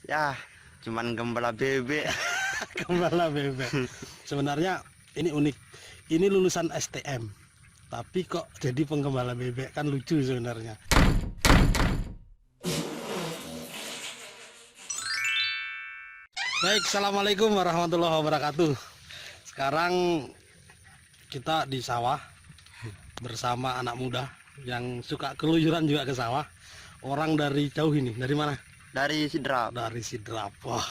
Ya, cuman gembala bebek. Gembala bebek. Sebenarnya ini unik. Ini lulusan STM, tapi kok jadi penggembala bebek, kan lucu sebenarnya. Baik, assalamualaikum warahmatullahi wabarakatuh. Sekarang kita di sawah bersama anak muda yang suka keluyuran juga ke sawah. Orang dari jauh ini, dari mana? Dari Sidrap. Dari Sidrap. Wah,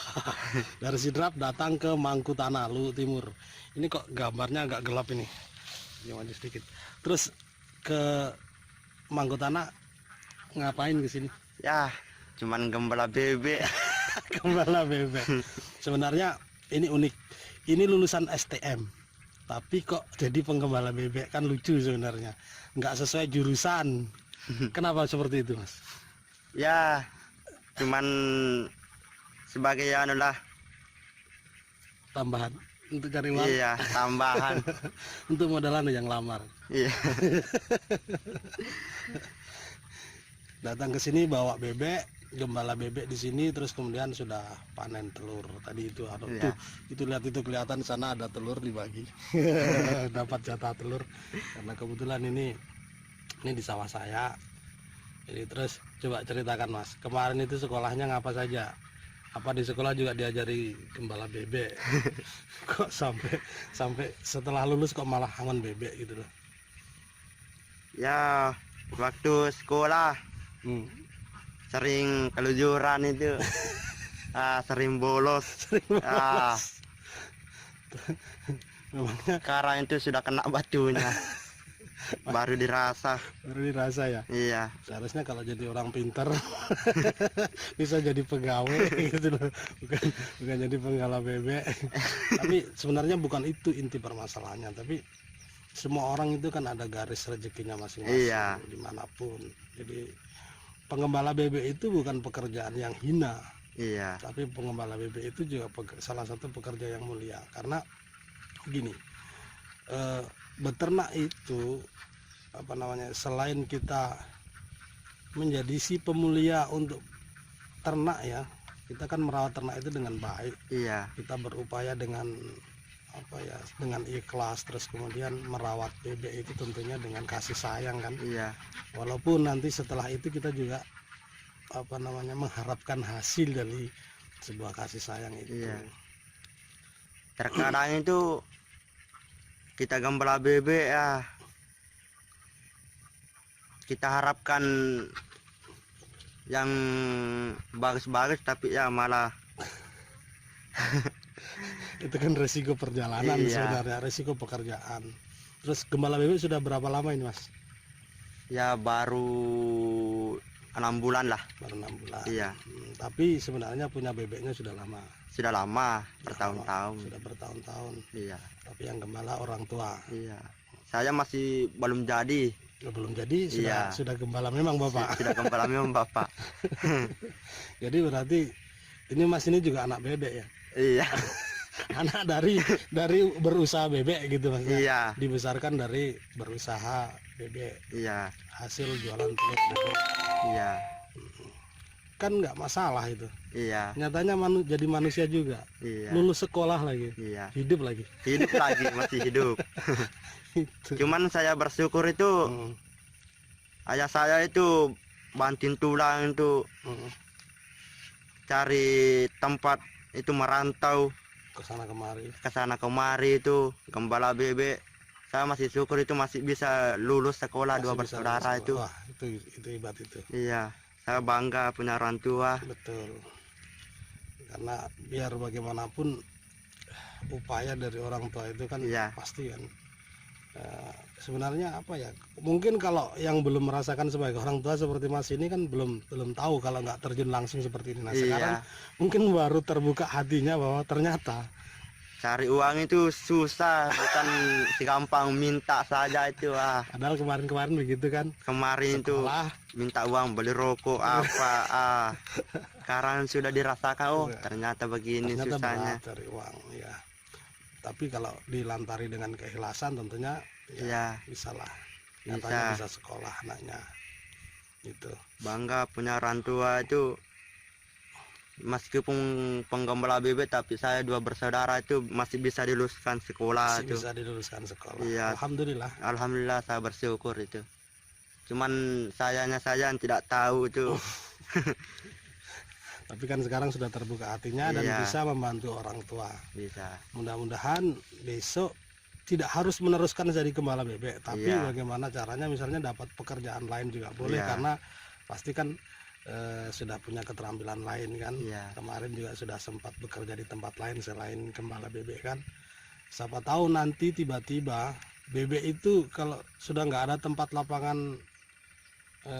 dari Sidrap datang ke Mangkutana, Luhut Timur. Ini kok gambarnya agak gelap ini. Ya, maju sedikit. Terus ke Mangkutana ngapain ke sini? Ya, cuman gembala bebek. Gembala bebek. Sebenarnya ini unik. Ini lulusan STM, tapi kok jadi penggembala bebek, kan lucu sebenarnya. Nggak sesuai jurusan. Kenapa seperti itu, Mas? Ya, cuman sebagai anu lah. Tambahan untuk cari uang. Iya, tambahan. Untuk modalan yang lamar. Iya. Datang ke sini bawa bebek, gembala bebek di sini, terus kemudian sudah panen telur. Tadi itu ada Iya. itu lihat, itu kelihatan sana ada telur dibagi. Dapat jatah telur karena kebetulan ini di sawah saya. Jadi terus coba ceritakan, Mas, kemarin itu sekolahnya ngapa saja? Apa di sekolah juga diajari gembala bebek? Kok sampai setelah lulus kok malah angon bebek gitu loh? Ya, waktu sekolah sering kelujuran itu. Sering bolos. Memangnya Sekarang itu sudah kena batunya. Baru dirasa. baru dirasa ya? Iya. Seharusnya kalau jadi orang pintar bisa jadi pegawai gitu loh, bukan jadi penggala bebek. Tapi sebenarnya bukan itu inti permasalahannya, tapi semua orang itu kan ada garis rezekinya masing-masing. Iya. Dimanapun. Jadi penggembala bebek itu bukan pekerjaan yang hina, Iya. tapi penggembala bebek itu juga salah satu pekerja yang mulia. Karena gini, beternak itu apa namanya, selain kita menjadi si pemulia untuk ternak ya, kita kan merawat ternak itu dengan baik. Iya. Kita berupaya dengan apa ya, dengan ikhlas, terus kemudian merawat bebek itu tentunya dengan kasih sayang kan. Iya. Walaupun nanti setelah itu kita juga apa namanya, mengharapkan hasil dari sebuah kasih sayang itu. Iya. Terkadang itu kita gembala bebek ya, kita harapkan yang bagus-bagus, tapi ya malah Itu kan resiko perjalanan. Iya. Sebenarnya resiko pekerjaan. Terus gembala bebek sudah berapa lama ini, Mas? ya baru 6 bulan lah. Baru 6 bulan. Iya. Tapi sebenarnya punya bebeknya sudah lama. Sudah lama, Sudah bertahun-tahun. lama, sudah bertahun-tahun. Iya. Tapi yang gembala orang tua. Iya. Saya masih belum jadi. Belum jadi Iya. sudah gembala memang Bapak. Sudah gembala memang Bapak. Jadi berarti ini Mas ini juga anak bebek ya. Iya. Anak dari berusaha bebek gitu Mas. Iya. Dibesarkan dari berusaha bebek, Iya. hasil jualan telur bebek. Iya. Kan nggak masalah itu. Iya. Nyatanya jadi manusia juga. Iya. Lulus sekolah lagi. Iya. Hidup lagi. Hidup lagi, masih hidup. Itu. Cuman saya bersyukur itu Hmm, ayah saya itu banting tulang itu hmm. cari tempat itu merantau Ke sana ke sana kemari kemari. itu gembala bebek. Saya masih syukur itu masih bisa lulus sekolah, Masih dua bisa bersaudara lulus itu. sekolah. Wah, itu hebat itu. Iya, saya bangga punya orang tua. Betul. Karena biar bagaimanapun upaya dari orang tua itu kan Iya. pasti kan. Sebenarnya apa ya? Mungkin kalau yang belum merasakan sebagai orang tua seperti Mas ini kan belum tahu kalau nggak terjun langsung seperti ini. Nah, sekarang Iya, mungkin baru terbuka hatinya bahwa ternyata cari uang itu susah, bukan segampang minta saja itu. padahal kemarin begitu kan. Kemarin itu Sekolah minta uang beli rokok apa. Sekarang sudah dirasakan, oh ternyata begini ternyata susahnya. berat cari uang ya. Tapi kalau dilantari dengan keikhlasan tentunya ya Iya, bisa lah. Nyatanya bisa. bisa sekolah anaknya. Gitu. Bangga punya orang tua itu. meskipun penggembala bebek tapi saya dua bersaudara itu masih bisa diluluskan sekolah Masih itu. bisa diluluskan sekolah. Iya. Alhamdulillah. Alhamdulillah saya bersyukur itu. Cuman sayanya saya yang tidak tahu itu. Tapi kan sekarang sudah terbuka hatinya dan Iya. bisa membantu orang tua. Bisa. Mudah-mudahan besok tidak harus meneruskan jadi gembala bebek, tapi Iya. bagaimana caranya misalnya dapat pekerjaan lain juga boleh, Iya. karena pasti kan sudah punya keterampilan lain kan. Iya. Kemarin juga sudah sempat bekerja di tempat lain selain gembala bebek kan. Siapa tahu nanti tiba-tiba bebek itu kalau sudah nggak ada tempat lapangan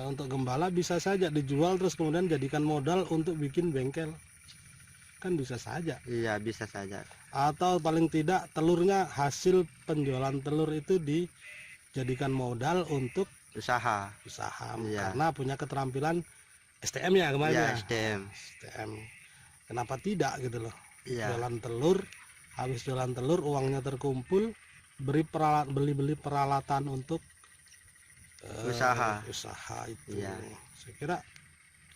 untuk gembala, bisa saja dijual terus kemudian jadikan modal untuk bikin bengkel, kan bisa saja. Iya, bisa saja. Atau paling tidak telurnya, hasil penjualan telur itu dijadikan modal untuk Usaha. usaha. Iya. Karena punya keterampilan STM ya kemarin Iya, ya. STM. STM. Kenapa tidak gitu loh. Iya. Jualan telur, habis jualan telur uangnya terkumpul, beli peralatan untuk Usaha. itu. Iya. Saya kira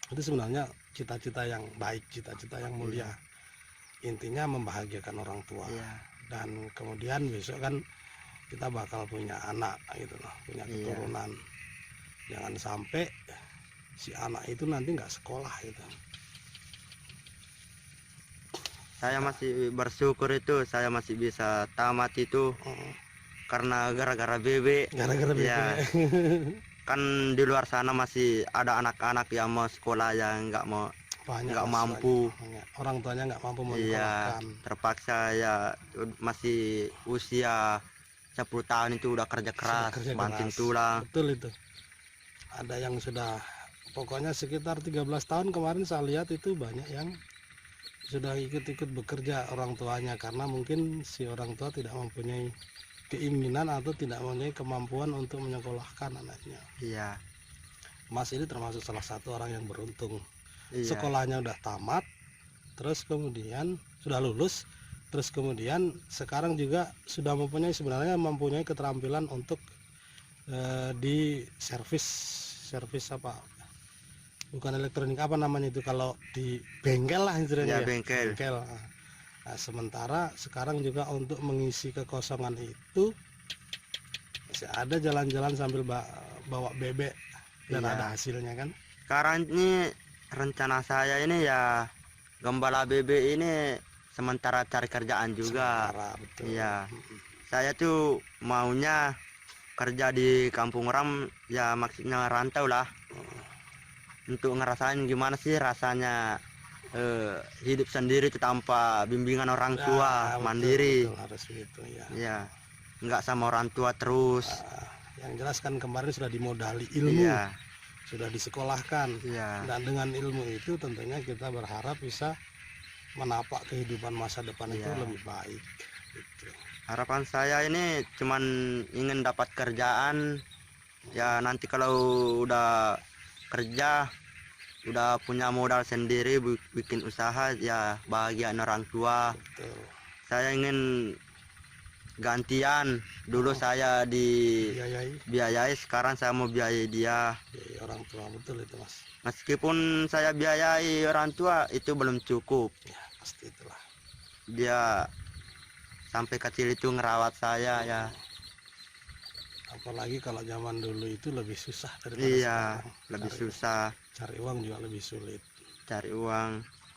itu sebenarnya cita-cita yang baik, cita-cita yang mulia. Intinya membahagiakan orang tua. Iya. Dan kemudian besok kan kita bakal punya anak gitu loh, punya Iya. keturunan. Jangan sampai si anak itu nanti nggak sekolah gitu. Saya masih bersyukur itu saya masih bisa tamat itu karena gara-gara bebek. Gara-gara Iya. bebek. Kan di luar sana masih ada anak-anak yang mau sekolah yang nggak Banyak nggak Mas, mampu. banyak. Orang tuanya nggak mampu Iya, menyekolahkan. terpaksa ya masih usia 10 tahun itu udah kerja keras, Kerja banting keras. tulang. Betul itu. Ada yang sudah pokoknya sekitar 13 tahun kemarin saya lihat itu banyak yang sudah ikut-ikut bekerja orang tuanya, karena mungkin si orang tua tidak mempunyai keinginan atau tidak mempunyai kemampuan untuk menyekolahkan anaknya. Iya. Mas ini termasuk salah satu orang yang beruntung. Iya. Sekolahnya udah tamat, terus kemudian sudah lulus, terus kemudian sekarang juga sudah sebenarnya mempunyai keterampilan untuk di servis apa, bukan elektronik, apa namanya itu kalau di bengkel lah istilahnya Ya, bengkel. Nah, sementara sekarang juga untuk mengisi kekosongan itu masih ada jalan-jalan sambil bawa bebek dan Iya. ada hasilnya kan. Sekarang ini rencana saya ini ya gembala bebek ini sementara cari kerjaan juga. Sementara, betul. Iya. Saya tuh maunya kerja di kampung orang, ya maksudnya rantau lah. Untuk ngerasain gimana sih rasanya hidup sendiri tuh tanpa bimbingan orang Ya, tua, betul, mandiri. betul, harus gitu ya. Ya, nggak sama orang tua terus. Yang jelas kan kemarin sudah dimodali ilmu, Iya, sudah disekolahkan, iya, dan dengan ilmu itu tentunya kita berharap bisa menapak kehidupan masa depan itu Iya. lebih baik gitu. harapan saya ini cuman ingin dapat kerjaan, ya nanti kalau udah kerja udah punya modal sendiri, bikin usaha, ya bahagiaan orang tua. Betul. Saya ingin gantian, dulu saya Biayai dibiayai, sekarang saya mau biayai dia. orang tua, betul itu Mas. Meskipun saya biayai orang tua itu belum cukup. Ya pasti itulah. Dia sampai kecil itu ngerawat saya ya. Apalagi kalau zaman dulu itu lebih susah daripada Iya, sekarang. lebih Cari- susah Cari uang juga lebih sulit. cari uang.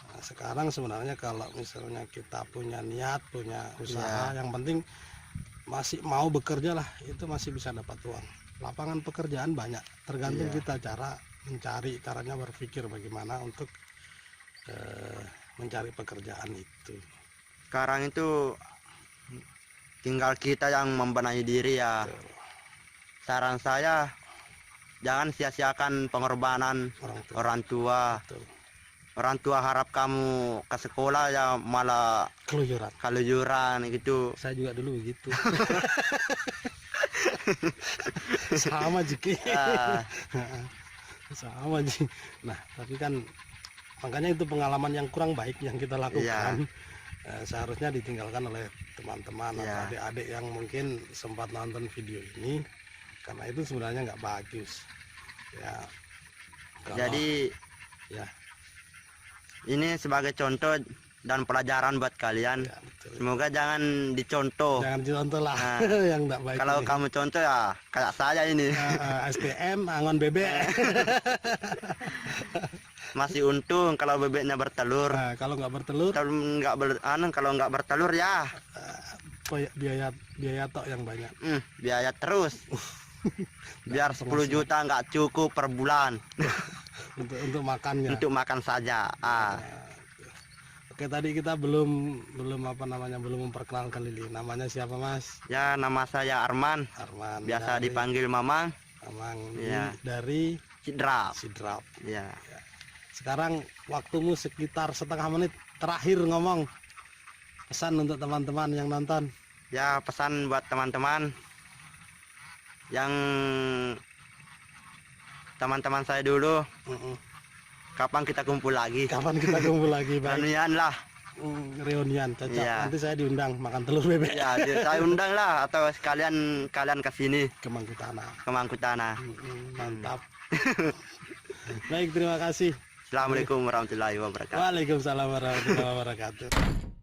Nah, sekarang sebenarnya kalau misalnya kita punya niat, punya usaha, yang penting masih mau bekerja lah, itu masih bisa dapat uang. Lapangan pekerjaan banyak, tergantung Iya. kita cara mencari, caranya berpikir bagaimana untuk mencari pekerjaan itu. Sekarang itu tinggal kita yang membenahi diri ya. Betul. Saran saya jangan sia-siakan pengorbanan Orang tua, orang tua. betul. Orang tua harap kamu ke sekolah ya malah Keluyuran. keluyuran gitu. Saya juga dulu begitu. Sama Jiki. Ah, Sama Ji. Nah tapi kan makanya itu pengalaman yang kurang baik yang kita lakukan. Seharusnya ditinggalkan oleh teman-teman atau Iya. adik-adik yang mungkin sempat nonton video ini, karena itu sebenarnya nggak bagus ya. Kalau- jadi ya ini sebagai contoh dan pelajaran buat kalian. Ya, betul. Semoga jangan dicontoh. Jangan dicontoh lah Nah, yang tidak baik. Kalau ini. kamu contoh ya kayak saya ini. STM angon bebek. Masih untung kalau bebeknya bertelur. Nah, kalau nggak bertelur, Kalau nggak bertelur ya biaya tok yang banyak. biaya terus. Biar 10 juta nggak cukup per bulan untuk makannya. untuk makan saja. Oke, tadi kita belum memperkenalkan Lili. Namanya siapa, Mas? Ya, nama saya Arman. Arman. Biasa dipanggil Mamang. Mamang. Ya. Dari Sidrap. Sidrap. Ya. Sekarang waktumu sekitar setengah menit terakhir ngomong pesan untuk teman-teman yang nonton. Ya, pesan buat teman-teman yang teman-teman saya dulu, kapan kita kumpul lagi? Kapan kita kumpul lagi, Bang? Reunian lah. Reunian cocok. Iya. Nanti saya diundang makan telur bebek Ya, saya undang lah atau sekalian kalian ke sini ke Mangkutana. ke Mangkutana. Mantap. Baik, terima kasih. Assalamualaikum warahmatullahi wabarakatuh. Waalaikumsalam warahmatullahi wabarakatuh.